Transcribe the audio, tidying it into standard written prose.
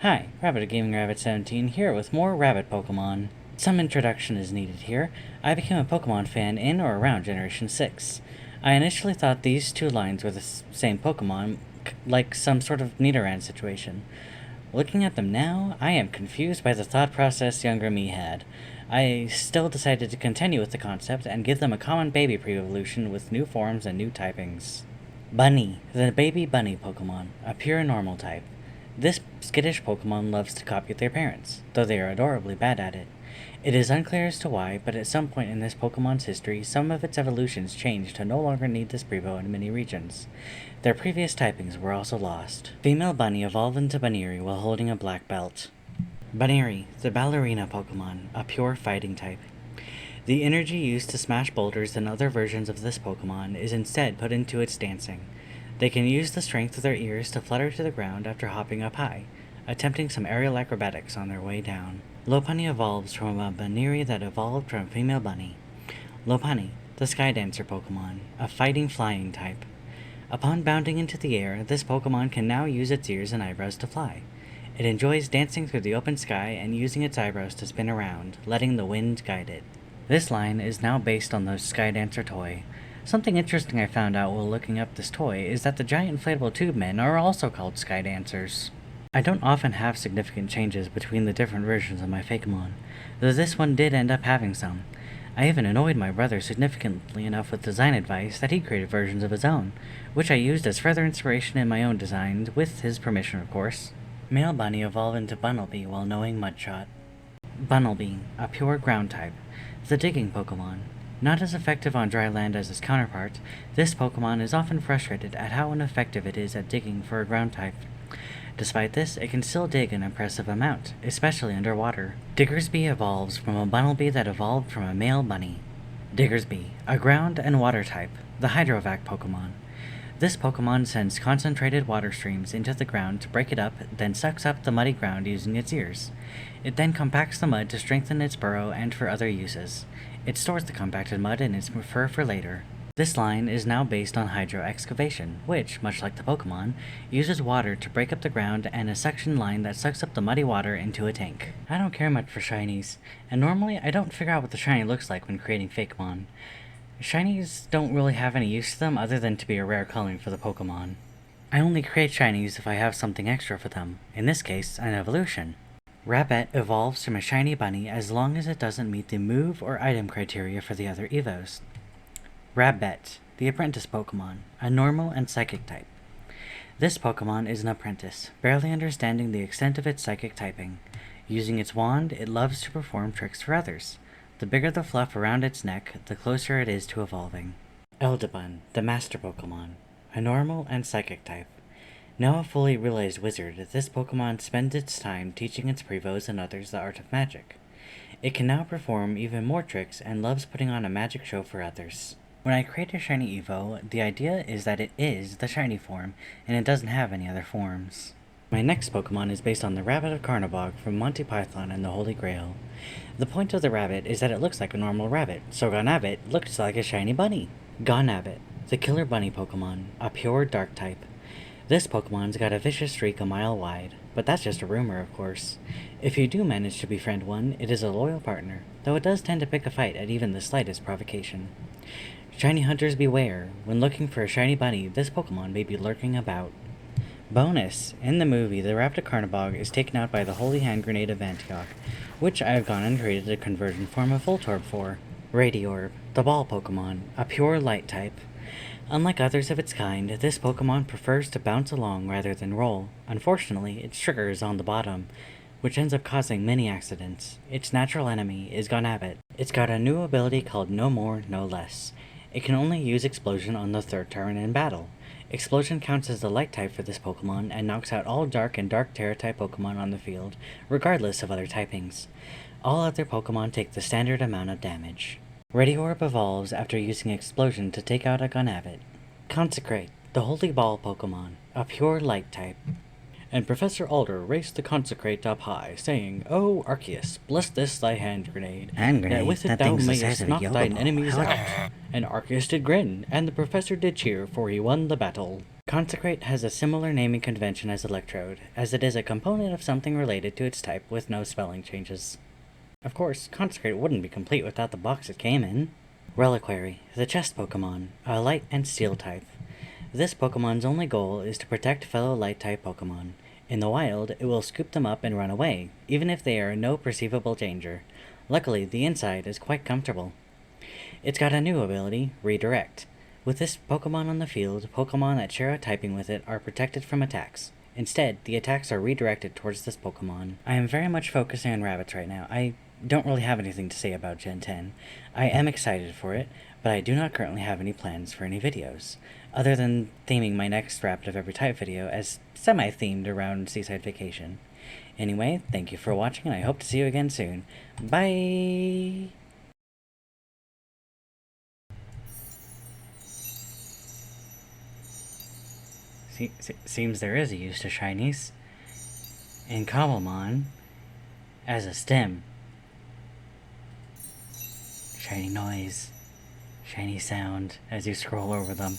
Hi, Rabbit Gaming Rabbit 17 here with more Rabbit Pokemon. Some introduction is needed here. I became a Pokemon fan in or around Generation 6. I initially thought these two lines were the same Pokemon, like some sort of Nidoran situation. Looking at them now, I am confused by the thought process younger me had. I still decided to continue with the concept and give them a common baby pre-evolution with new forms and new typings. Bunny, the baby bunny Pokemon, a pure normal type. This skittish Pokemon loves to copy their parents, though they are adorably bad at it. It is unclear as to why, but at some point in this Pokemon's history, some of its evolutions changed to no longer need this Prevo in many regions. Their previous typings were also lost. Female Bunny evolved into Buneary while holding a black belt. Buneary, the ballerina Pokemon, a pure fighting type. The energy used to smash boulders in other versions of this Pokemon is instead put into its dancing. They can use the strength of their ears to flutter to the ground after hopping up high, attempting some aerial acrobatics on their way down. Lopunny evolves from a Buneary that evolved from a female bunny. Lopunny, the Sky Dancer Pokemon, a fighting flying type. Upon bounding into the air, this Pokemon can now use its ears and eyebrows to fly. It enjoys dancing through the open sky and using its eyebrows to spin around, letting the wind guide it. This line is now based on the Sky Dancer toy. Something interesting I found out while looking up this toy is that the giant inflatable tube men are also called Sky Dancers. I don't often have significant changes between the different versions of my Fakemon, though this one did end up having some. I even annoyed my brother significantly enough with design advice that he created versions of his own, which I used as further inspiration in my own designs, with his permission of course. Male Bunny evolved into Bunnelby while knowing Mudshot. Bunnelby, a pure ground type, the digging Pokemon. Not as effective on dry land as its counterpart, this Pokemon is often frustrated at how ineffective it is at digging for a ground type. Despite this, it can still dig an impressive amount, especially underwater. Diggersby evolves from a Bunnelby that evolved from a male bunny. Diggersby, a ground and water type, the Hydrovac Pokemon. This Pokemon sends concentrated water streams into the ground to break it up, then sucks up the muddy ground using its ears. It then compacts the mud to strengthen its burrow and for other uses. It stores the compacted mud in its fur for later. This line is now based on hydro excavation, which, much like the Pokemon, uses water to break up the ground and a suction line that sucks up the muddy water into a tank. I don't care much for shinies, and normally I don't figure out what the shiny looks like when creating Fakemon. Shinies don't really have any use to them other than to be a rare coloring for the Pokemon. I only create shinies if I have something extra for them, in this case, an evolution. Rabbit evolves from a shiny bunny as long as it doesn't meet the move or item criteria for the other evos. Rabbit, the apprentice Pokemon, a normal and psychic type. This Pokemon is an apprentice, barely understanding the extent of its psychic typing. Using its wand, it loves to perform tricks for others. The bigger the fluff around its neck, the closer it is to evolving. Eldabun, the master Pokemon, a normal and psychic type. Now a fully realized wizard, this Pokemon spends its time teaching its Prevos and others the art of magic. It can now perform even more tricks and loves putting on a magic show for others. When I create a shiny Evo, the idea is that it is the shiny form, and it doesn't have any other forms. My next Pokemon is based on the Rabbit of Carnabog from Monty Python and the Holy Grail. The point of the rabbit is that it looks like a normal rabbit, so Gonabit looks like a shiny bunny. Gonabit, the killer bunny Pokemon, a pure dark type. This Pokemon's got a vicious streak a mile wide, but that's just a rumor, of course. If you do manage to befriend one, it is a loyal partner, though it does tend to pick a fight at even the slightest provocation. Shiny hunters beware. When looking for a shiny bunny, this Pokemon may be lurking about. Bonus! In the movie, the Rabbit of Carnabog is taken out by the Holy Hand Grenade of Antioch, which I have gone and created a conversion form of Voltorb for. Radiorb, the ball Pokemon, a pure light type. Unlike others of its kind, this Pokemon prefers to bounce along rather than roll. Unfortunately, its trigger is on the bottom, which ends up causing many accidents. Its natural enemy is Gonabit. It's got a new ability called No More, No Less. It can only use Explosion on the third turn in battle. Explosion counts as the light type for this Pokemon and knocks out all dark and dark Terra type Pokemon on the field, regardless of other typings. All other Pokemon take the standard amount of damage. Radiorb evolves after using Explosion to take out a Gonabit. Consecrate, the Holy Ball Pokemon, a pure light type. And Professor Alder raised the Consecrate up high, saying, "O Arceus, bless this thy hand grenade, that with it thou mayest knock thine enemies out." And Arceus did grin, and the professor did cheer, for he won the battle. Consecrate has a similar naming convention as Electrode, as it is a component of something related to its type with no spelling changes. Of course, Consecrate wouldn't be complete without the box it came in. Reliquary, the chest Pokemon, a Light and Steel type. This Pokemon's only goal is to protect fellow Light-type Pokemon. In the wild, it will scoop them up and run away, even if they are in no perceivable danger. Luckily, the inside is quite comfortable. It's got a new ability, Redirect. With this Pokemon on the field, Pokemon that share a typing with it are protected from attacks. Instead, the attacks are redirected towards this Pokemon. I am very much focusing on rabbits right now. I don't really have anything to say about Gen 10. I am excited for it, but I do not currently have any plans for any videos, other than theming my next Rabbit of Every Type video as semi-themed around Seaside Vacation. Anyway, thank you for watching, and I hope to see you again soon. Bye! Seems there is a use to shinies. And Cobblemon as a stem. Shiny noise. Shiny sound as you scroll over them.